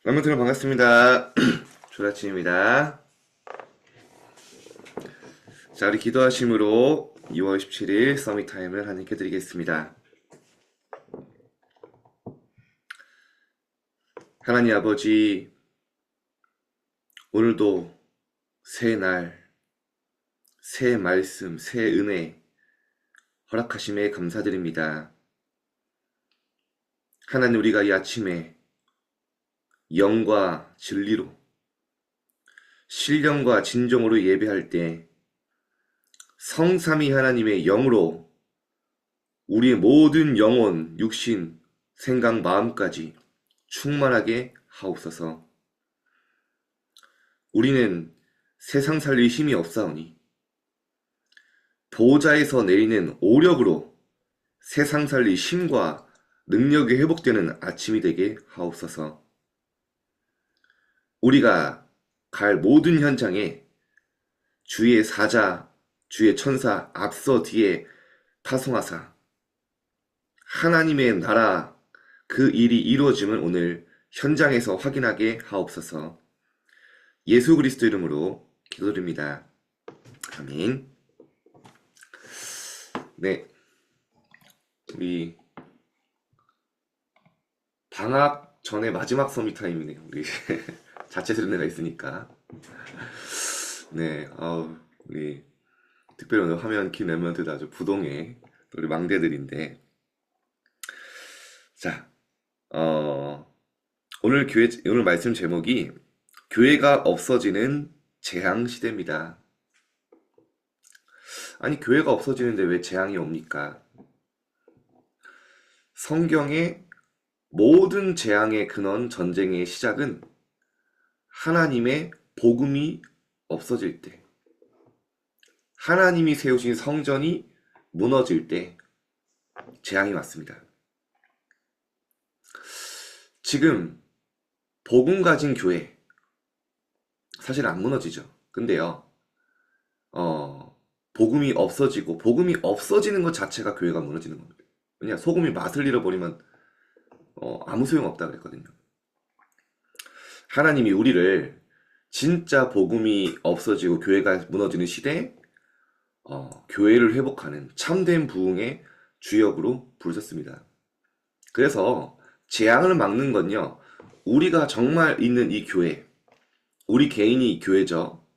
여러분 반갑습니다. 조라침입니다. 자, 우리 기도하심으로 2월 17일 서밋타임을 하나님께 드리겠습니다. 하나님 아버지, 오늘도 새 날, 새 말씀, 새 은혜 허락하심에 감사드립니다. 하나님, 우리가 이 아침에 영과 진리로, 신령과 진정으로 예배할 때 성삼위 하나님의 영으로 우리의 모든 영혼, 육신, 생각, 마음까지 충만하게 하옵소서. 우리는 세상 살릴 힘이 없사오니 보좌에서 내리는 오력으로 세상 살릴 힘과 능력이 회복되는 아침이 되게 하옵소서. 우리가 갈 모든 현장에 주의 사자, 주의 천사 앞서 뒤에 파송하사 하나님의 나라 그 일이 이루어짐을 오늘 현장에서 확인하게 하옵소서. 예수 그리스도 이름으로 기도드립니다. 아멘. 네, 우리 방학 전에 마지막 서밋타임이네요. 우리 자체 수련회가 있으니까. 네, 우리 특별히 오늘 화면 킨 랩런트도 아주 부동의 우리 망대들인데, 자, 오늘 말씀 제목이 교회가 없어지는 재앙 시대입니다. 아니, 교회가 없어지는데 왜 재앙이 옵니까? 성경의 모든 재앙의 근원, 전쟁의 시작은 하나님의 복음이 없어질 때, 하나님이 세우신 성전이 무너질 때 재앙이 왔습니다. 지금 복음 가진 교회 사실 안 무너지죠. 근데요, 복음이 없어지고 복음이 없어지는 것 자체가 교회가 무너지는 겁니다. 왜냐, 소금이 맛을 잃어버리면 아무 소용없다 그랬거든요. 하나님이 우리를 진짜 복음이 없어지고 교회가 무너지는 시대에 교회를 회복하는 참된 부흥의 주역으로 부르셨습니다. 그래서 재앙을 막는 건요, 우리가 정말 있는 이 교회, 우리 개인이 교회죠.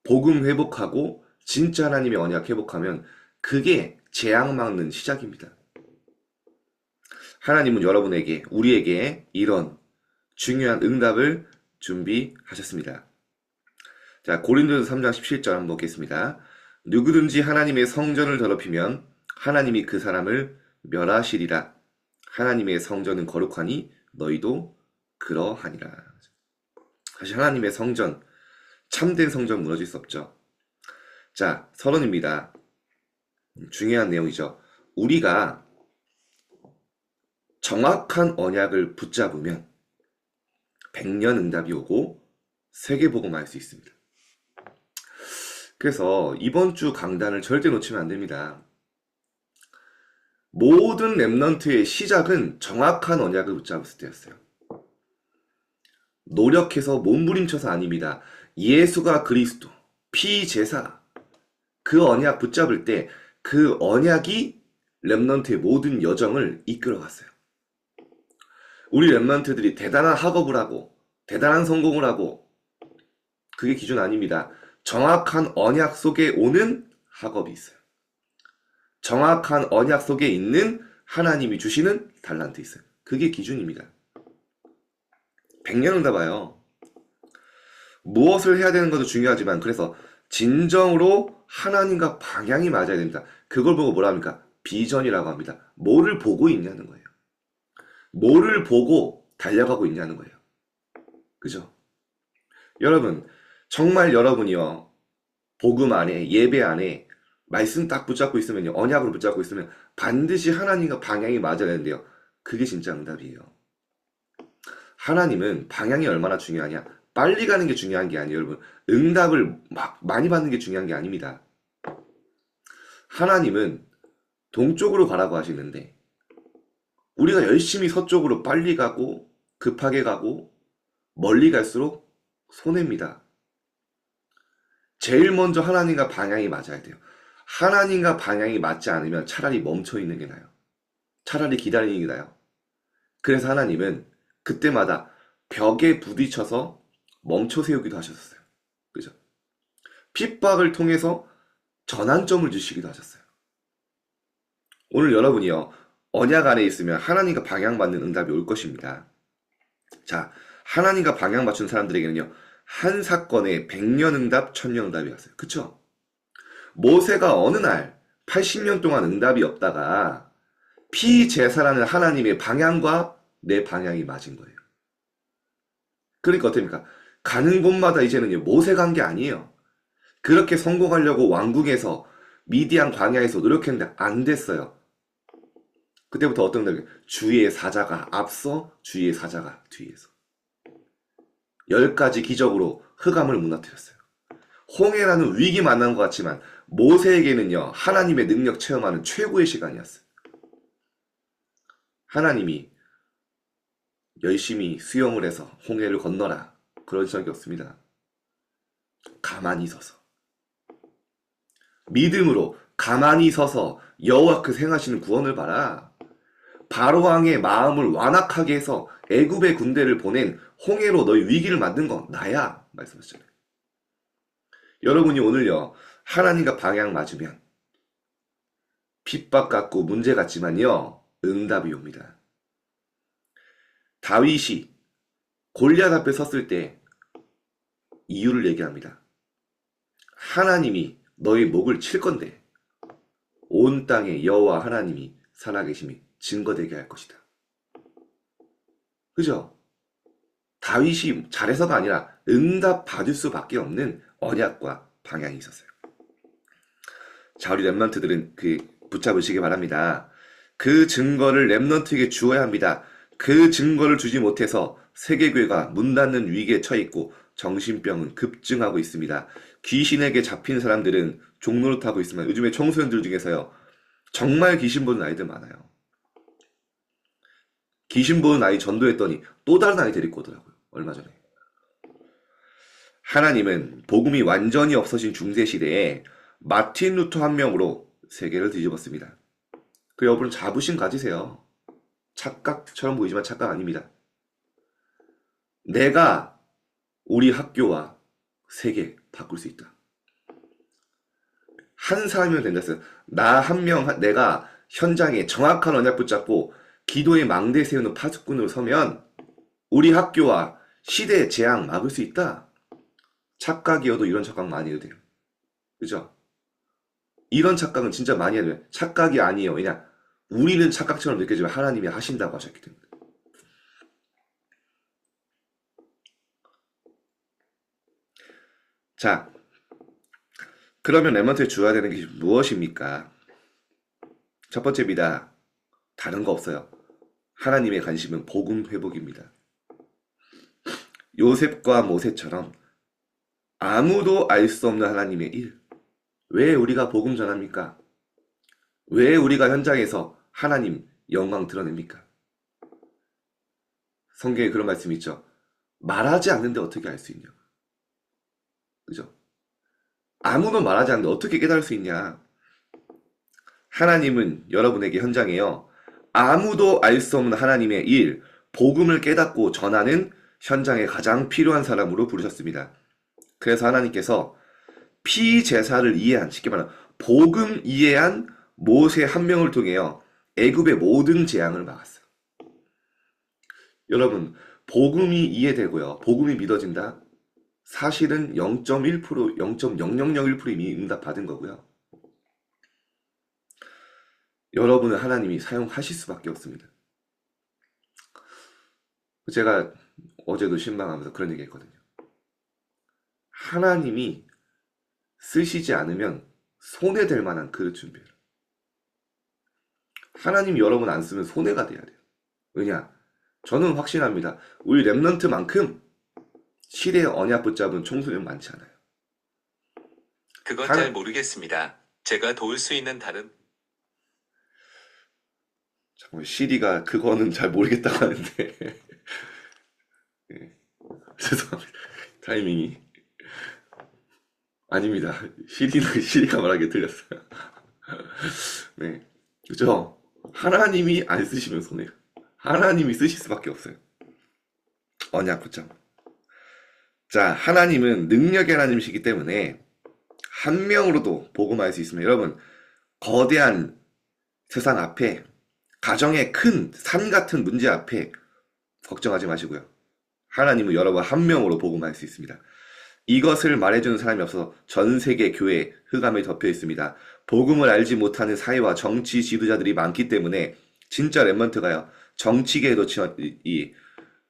복음 회복하고 진짜 하나님의 언약 회복하면 그게 재앙 막는 시작입니다. 하나님은 여러분에게, 우리에게 이런 중요한 응답을 준비하셨습니다. 자, 고린도서 3장 17절 한번 보겠습니다. 누구든지 하나님의 성전을 더럽히면 하나님이 그 사람을 멸하시리라. 하나님의 성전은 거룩하니 너희도 그러하니라. 사실 하나님의 성전, 참된 성전 무너질 수 없죠. 자, 서론입니다. 중요한 내용이죠. 우리가 정확한 언약을 붙잡으면 100년 응답이 오고 세계복음할 수 있습니다. 그래서 이번 주 강단을 절대 놓치면 안 됩니다. 모든 랩넌트의 시작은 정확한 언약을 붙잡았을 때였어요. 노력해서 몸부림쳐서 아닙니다. 예수가 그리스도, 피제사, 그 언약 붙잡을 때 그 언약이 랩넌트의 모든 여정을 이끌어갔어요. 우리 랩넌트들이 대단한 학업을 하고 대단한 성공을 하고 그게 기준 아닙니다. 정확한 언약 속에 오는 학업이 있어요. 정확한 언약 속에 있는 하나님이 주시는 달란트 있어요. 그게 기준입니다. 100년 응답아요. 무엇을 해야 되는 것도 중요하지만, 그래서 진정으로 하나님과 방향이 맞아야 됩니다. 그걸 보고 뭐라 합니까? 비전이라고 합니다. 뭐를 보고 있냐는 거예요. 뭐를 보고 달려가고 있냐는 거예요. 그죠? 여러분, 정말 여러분이요, 복음 안에, 예배 안에 말씀 딱 붙잡고 있으면요, 언약으로 붙잡고 있으면 반드시 하나님과 방향이 맞아야 되는데요. 그게 진짜 응답이에요. 하나님은 방향이 얼마나 중요하냐? 빨리 가는 게 중요한 게 아니에요, 여러분. 응답을 막 많이 받는 게 중요한 게 아닙니다. 하나님은 동쪽으로 가라고 하시는데 우리가 열심히 서쪽으로 빨리 가고 급하게 가고 멀리 갈수록 손해입니다. 제일 먼저 하나님과 방향이 맞아야 돼요. 하나님과 방향이 맞지 않으면 차라리 멈춰 있는 게 나아요. 차라리 기다리는 게 나아요. 그래서 하나님은 그때마다 벽에 부딪혀서 멈춰 세우기도 하셨어요. 그죠? 핍박을 통해서 전환점을 주시기도 하셨어요. 오늘 여러분이요, 언약 안에 있으면 하나님과 방향받는 응답이 올 것입니다. 자, 하나님과 방향 맞춘 사람들에게는요, 한 사건에 100년 응답, 1000년 응답이 왔어요. 그쵸? 모세가 어느 날 80년 동안 응답이 없다가 피제사라는 하나님의 방향과 내 방향이 맞은 거예요. 그러니까 어떻습니까? 가는 곳마다 이제는요, 모세가 한 게 아니에요. 그렇게 성공하려고 왕궁에서 미디안 광야에서 노력했는데 안 됐어요. 그때부터 어떤 날 주의 사자가 앞서 주의 사자가 뒤에서 10가지 기적으로 흑암을 무너뜨렸어요. 홍해라는 위기 만난 것 같지만 모세에게는요, 하나님의 능력 체험하는 최고의 시간이었어요. 하나님이 열심히 수영을 해서 홍해를 건너라 그런 적이 없습니다. 가만히 서서 믿음으로 가만히 서서 여호와께서 행하시는 구원을 봐라. 바로왕의 마음을 완악하게 해서 애굽의 군대를 보낸 홍해로 너희 위기를 만든 건 나야 말씀하셨잖아요. 여러분이 오늘요, 하나님과 방향 맞으면 핍박 같고 문제 같지만요, 응답이 옵니다. 다윗이 골리앗 앞에 섰을 때 이유를 얘기합니다. 하나님이 너의 목을 칠 건데 온 땅에 여호와 하나님이 살아계심이 증거되게 할 것이다. 그죠? 다윗이 잘해서가 아니라 응답 받을 수밖에 없는 언약과 방향이 있었어요. 자, 우리 랩런트들은 붙잡으시기 바랍니다. 그 증거를 랩런트에게 주어야 합니다. 그 증거를 주지 못해서 세계교회가 문 닫는 위기에 처해 있고 정신병은 급증하고 있습니다. 귀신에게 잡힌 사람들은 종노릇하고 있으면 요즘에 청소년들 중에서요, 정말 귀신 보는 아이들 많아요. 귀신 보는 아이 전도했더니 또 다른 아이 데리고 오더라고요. 얼마 전에. 하나님은 복음이 완전히 없어진 중세시대에 마틴 루터 한 명으로 세계를 뒤집었습니다. 그 여러분 자부심 가지세요. 착각처럼 보이지만 착각 아닙니다. 내가 우리 학교와 세계 바꿀 수 있다. 한 사람이면 된다 했어요. 나 한 명, 내가 현장에 정확한 언약 붙잡고 기도의 망대 세우는 파수꾼으로 서면 우리 학교와 시대의 재앙 막을 수 있다. 착각이어도 이런 착각 많이 해도 돼요. 그죠? 이런 착각은 진짜 많이 해도 돼요. 착각이 아니에요. 왜냐? 우리는 착각처럼 느껴지면 하나님이 하신다고 하셨기 때문에. 자, 그러면 랩런트에 주어야 되는 게 무엇입니까? 첫 번째입니다. 다른 거 없어요. 하나님의 관심은 복음 회복입니다. 요셉과 모세처럼 아무도 알 수 없는 하나님의 일. 왜 우리가 복음 전합니까? 왜 우리가 현장에서 하나님 영광 드러냅니까? 성경에 그런 말씀이 있죠. 말하지 않는데 어떻게 알 수 있냐? 그죠? 아무도 말하지 않는데 어떻게 깨달을 수 있냐? 하나님은 여러분에게 현장에요, 아무도 알 수 없는 하나님의 일, 복음을 깨닫고 전하는 현장에 가장 필요한 사람으로 부르셨습니다. 그래서 하나님께서 피제사를 이해한, 쉽게 말하면 복음 이해한 모세 한 명을 통해요, 애굽의 모든 재앙을 막았어요. 여러분, 복음이 이해되고요, 복음이 믿어진다? 사실은 0.1%, 0.0001% 이미 응답받은 거고요. 여러분을 하나님이 사용하실 수밖에 없습니다. 제가 어제도 신방하면서 그런 얘기 했거든요. 하나님이 쓰시지 않으면 손해될 만한 그릇 준비해라. 하나님이 여러분 안 쓰면 손해가 돼야 돼요. 왜냐? 저는 확신합니다. 우리 랩런트만큼 시대의 언약 붙잡은 청소년 많지 않아요. 그건 잘 모르겠습니다. 제가 도울 수 있는 다른 잠깐만, CD가 그거는 잘 모르겠다고 하는데 예. 죄송합니다. 타이밍이. 아닙니다. 시리가 말하기 틀렸어요. 네. 그죠? 하나님이 안 쓰시면 손해요. 하나님이 쓰실 수밖에 없어요. 언약 붙잡. 자, 하나님은 능력의 하나님이시기 때문에 한 명으로도 복음할 수 있습니다. 여러분, 거대한 세상 앞에, 가정의 큰 산 같은 문제 앞에 걱정하지 마시고요. 하나님은 여러분 한 명으로 복음할 수 있습니다. 이것을 말해주는 사람이 없어서 전 세계 교회에 흑암이 덮여 있습니다. 복음을 알지 못하는 사회와 정치 지도자들이 많기 때문에 진짜 렘넌트가요. 정치계에도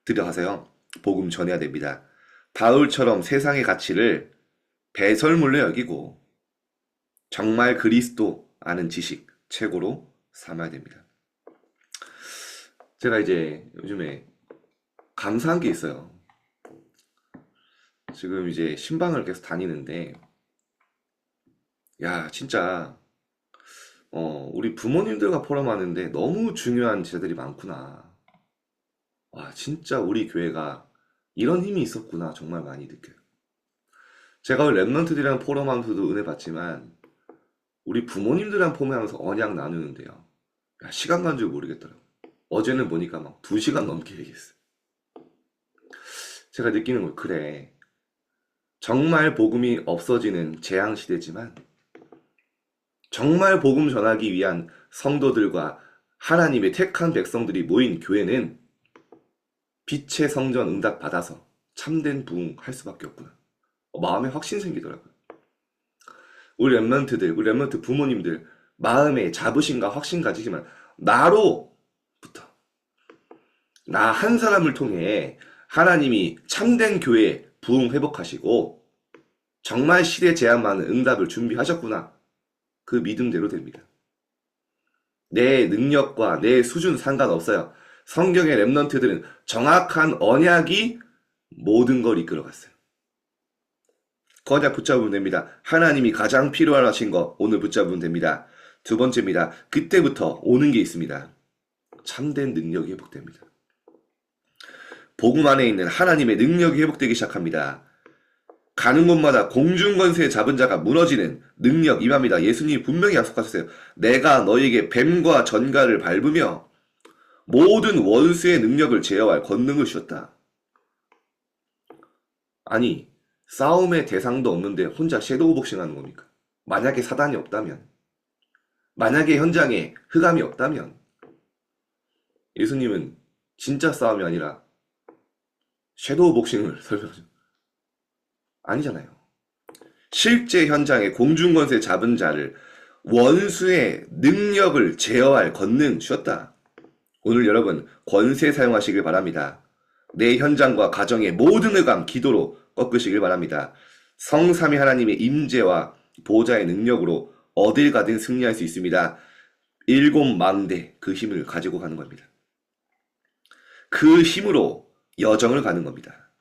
들어가세요. 복음 전해야 됩니다. 바울처럼 세상의 가치를 배설물로 여기고 정말 그리스도 아는 지식 최고로 삼아야 됩니다. 제가 이제 요즘에 감사한 게 있어요. 지금 이제 신방을 계속 다니는데, 야, 진짜, 우리 부모님들과 포럼하는데 너무 중요한 제자들이 많구나. 와, 진짜 우리 교회가 이런 힘이 있었구나. 정말 많이 느껴요. 제가 랩런트들이랑 포럼하면서도 은혜 받지만, 우리 부모님들이랑 포럼하면서 언약 나누는데요. 야, 시간 간 줄 모르겠더라고요. 어제는 보니까 막 2시간 넘게 얘기했어요. 제가 느끼는 거 그래. 정말 복음이 없어지는 재앙 시대지만 정말 복음 전하기 위한 성도들과 하나님의 택한 백성들이 모인 교회는 빛의 성전 응답 받아서 참된 부흥할 수밖에 없구나. 마음에 확신 생기더라고요. 우리 랩런트 부모님들 마음에 자부심과 확신 가지지만 나로부터 나 한 사람을 통해 하나님이 참된 교회 부흥 회복하시고 정말 시대 제한 많은 응답을 준비하셨구나. 그 믿음대로 됩니다. 내 능력과 내 수준 상관없어요. 성경의 랩런트들은 정확한 언약이 모든 걸 이끌어갔어요. 그 언약 붙잡으면 됩니다. 하나님이 가장 필요하신 거 오늘 붙잡으면 됩니다. 두 번째입니다. 그때부터 오는 게 있습니다. 참된 능력이 회복됩니다. 복음 안에 있는 하나님의 능력이 회복되기 시작합니다. 가는 곳마다 공중권세 잡은 자가 무너지는 능력 임합니다. 예수님이 분명히 약속하셨어요. 내가 너에게 뱀과 전갈을 밟으며 모든 원수의 능력을 제어할 권능을 주었다. 아니, 싸움의 대상도 없는데 혼자 섀도우 복싱 하는 겁니까? 만약에 사단이 없다면, 만약에 현장에 흑암이 없다면, 예수님은 진짜 싸움이 아니라 섀도우 복싱을 설명하죠. 아니잖아요. 실제 현장에 공중권세 잡은 자를 원수의 능력을 제어할 권능 주셨다. 오늘 여러분 권세 사용하시길 바랍니다. 내 현장과 가정의 모든 흑암 기도로 꺾으시길 바랍니다. 성삼위 하나님의 임재와 보좌의 능력으로 어딜 가든 승리할 수 있습니다. 7망대 그 힘을 가지고 가는 겁니다. 그 힘으로 여정을 가는 겁니다.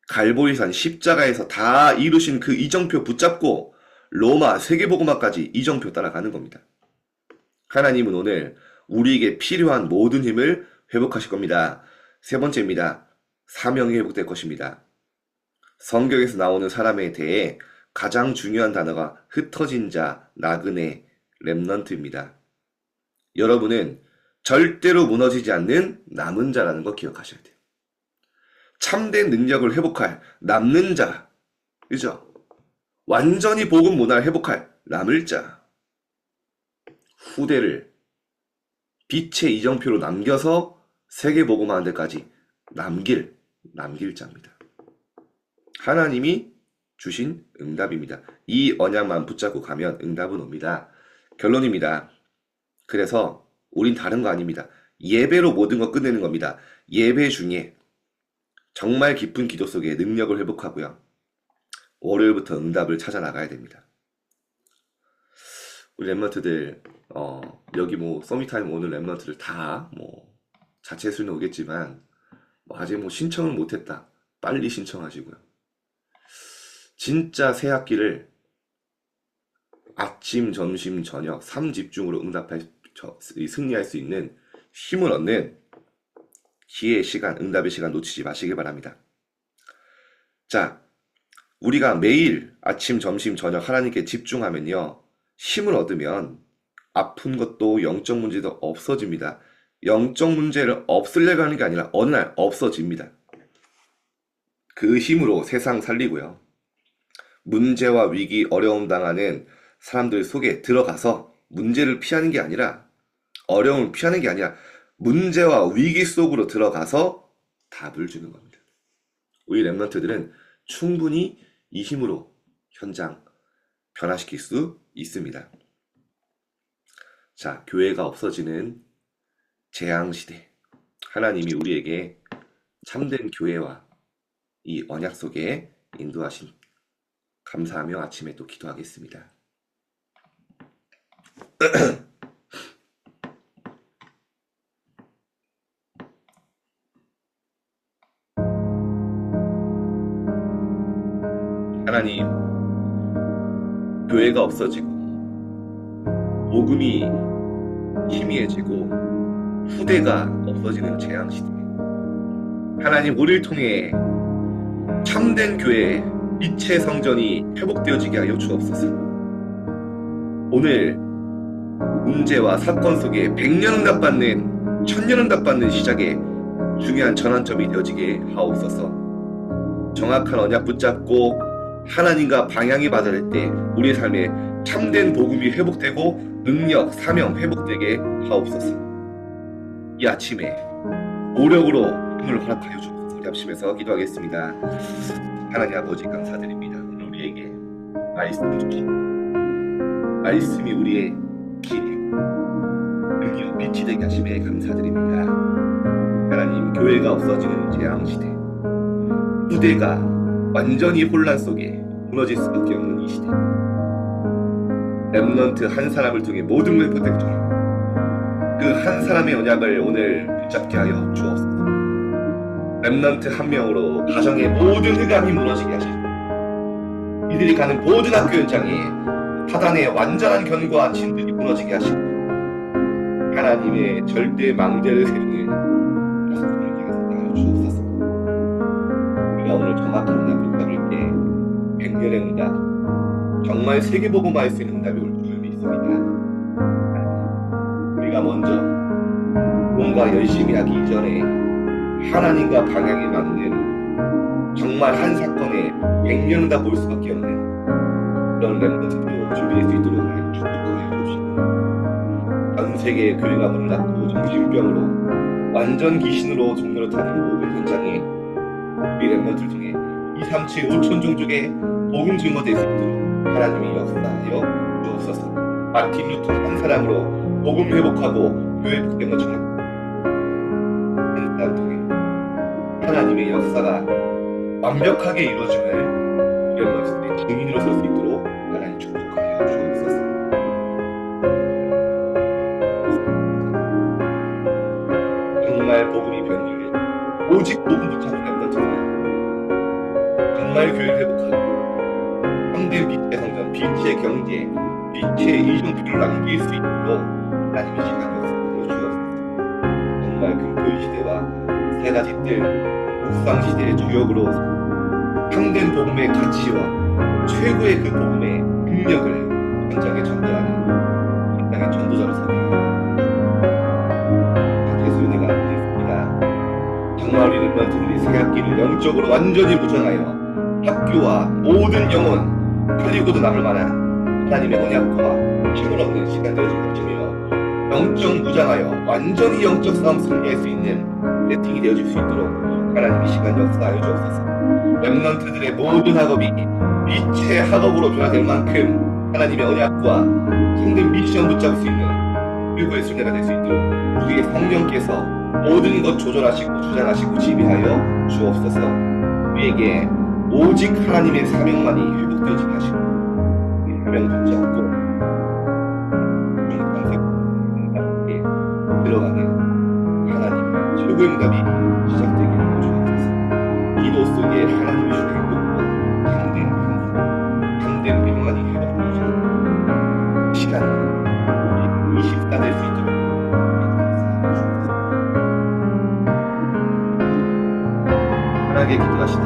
갈보리산 십자가에서 다 이루신 그 이정표 붙잡고 로마 세계복음화까지 이정표 따라가는 겁니다. 하나님은 오늘 우리에게 필요한 모든 힘을 회복하실 겁니다. 세 번째입니다. 사명이 회복될 것입니다. 성경에서 나오는 사람에 대해 가장 중요한 단어가 흩어진 자, 나그네, 렘넌트입니다. 여러분은 절대로 무너지지 않는 남은 자라는 거 기억하셔야 돼요. 참된 능력을 회복할 남는 자, 그죠? 완전히 복음 문화를 회복할 남을 자, 후대를 빛의 이정표로 남겨서 세계 복음화하는 데까지 남길 자입니다. 하나님이 주신 응답입니다. 이 언약만 붙잡고 가면 응답은 옵니다. 결론입니다. 그래서 우린 다른 거 아닙니다. 예배로 모든 거 끝내는 겁니다. 예배 중에 정말 깊은 기도 속에 능력을 회복하고요. 월요일부터 응답을 찾아 나가야 됩니다. 우리 랩런트들 여기 뭐 서밋타임 오는 랩런트들 다 뭐 자체 수는 오겠지만 아직 뭐 신청을 못했다. 빨리 신청하시고요. 진짜 새 학기를 아침, 점심, 저녁 3집중으로 승리할 수 있는 힘을 얻는 기회의 시간, 응답의 시간 놓치지 마시길 바랍니다. 자, 우리가 매일 아침, 점심, 저녁 하나님께 집중하면요. 힘을 얻으면 아픈 것도 영적 문제도 없어집니다. 영적 문제를 없애려고 하는 게 아니라 어느 날 없어집니다. 그 힘으로 세상 살리고요. 문제와 위기, 어려움 당하는 사람들 속에 들어가서 문제를 피하는 게 아니라 어려움을 피하는 게 아니라 문제와 위기 속으로 들어가서 답을 주는 겁니다. 우리 랩런트들은 충분히 이 힘으로 현장 변화시킬 수 있습니다. 자, 교회가 없어지는 재앙시대. 하나님이 우리에게 참된 교회와 이 언약 속에 인도하신 감사하며 아침에 또 기도하겠습니다. 하나님, 교회가 없어지고 복음이 희미해지고 후대가 없어지는 재앙시대. 하나님, 우리를 통해 참된 교회, 빛의 성전이 회복되어지게 하여 주옵소서. 오늘 문제와 사건 속에 100년 응답받는, 1000년 응답받는 시작에 중요한 전환점이 되어지게 하옵소서. 정확한 언약 붙잡고 하나님과 방향이 맞아질 때 우리의 삶에 참된 복음이 회복되고 능력, 사명 회복되게 하옵소서. 이 아침에 오력으로 힘을 허락하여 주옵소서. 우리 합심해서 기도하겠습니다. 하나님 아버지 감사드립니다. 오늘 우리에게 말씀 주시고 말씀이 우리의 길이고 능력, 빛이 되게 하심에 감사드립니다. 하나님, 교회가 없어지는 재앙시대, 후대가 완전히 혼란 속에 무너질 수밖에 없는 이 시대, 랩런트 한 사람을 통해 모든 걸 회복되도록 그 한 사람의 언약을 오늘 붙잡게 하여 주옵소서. 랩런트 한 명으로 가정의 모든 흑암이 무너지게 하시고 이들이 가는 모든 학교 현장에 사단의 완전한 견고한 진들이 무너지게 하시고 하나님의 절대 망대를 세우는 다섯 분에게 하여 주옵소서. 우리가 오늘 정확한 언약 붙잡을 때 100년의 응답, 정말 세계복음화할 수 있는 응답이 올 줄 믿습니다. 우리가 먼저 뭔가 열심히 하기 이전에 하나님과 방향에 맞는 정말 한 사건에 100년 응답 볼 수밖에 없는 그런 랩런트로 준비될 수 있도록 축복하여 주시고, 전 세계의 교회가 문을 닫고 정신병으로 완전 귀신으로 종로를 타는 모든 현장에 우리 랩런트를 통해 2, 3, 7, 5천 종족의 복음 증거될 수 있도록 하나님이 역사하여 주옵소서. 마틴 루터 한 사람으로 복음 회복하고 교회 복음을 전하고 한 사람 통해 하나님의 역사가 완벽하게 이루어짐을 랩런트의 증인으로 설 수 있도록 하나님 축복하여 주옵소서. 정말 복음이 변질되고 오직 복음 붙잡는 랩런트는 정말 교회를 회복하고 참된 빛의 성전, 빛의 경제, 빛의 이정표를 남길 수 있도록 하나님의 시간을 보여주옵소서. 정말 금토일 시대와 세 가지 뜰 묵상 시대의 주역으로 참된 복음의 가치와 최고의 그 복음의 능력을 현장에 전달하는 현장의 전도자로 서게 예수의 은혜가 되겠습니다. 정말 우리 랩런트들이 새 학기를 영적으로 완전히 무장하여 학교와 모든 영혼 살리고도 남을 만한 하나님의 언약과 힘을 얻는 시간 되어질 것이며 영적 무장하여 완전히 영적 싸움 승리할 수 있는 세팅이 되어질 수 있도록 하나님의 시간 역사하여 주옵소서. 랩런트들의 모든 학업이 빛의 학업으로 변화될 만큼 하나님의 언약과 힘든 미션 붙잡을 수 있는 그리고의 순례가 될 수 있도록 우리의 성령께서 모든 것 조절하시고 주장하시고 지배하여 주옵소서. 우리에게 오직 하나님의 사명만이 회복되어지게 하시고 사명 붙잡고 평생 들어가는 하나님의 최고의 응답이 시작되게 하여 주옵소서. 기도 속에 하나님의 주를 행복과 참된 평안이 회복되어지는 시간 24 될 수 있도록 편하게 기도하시다.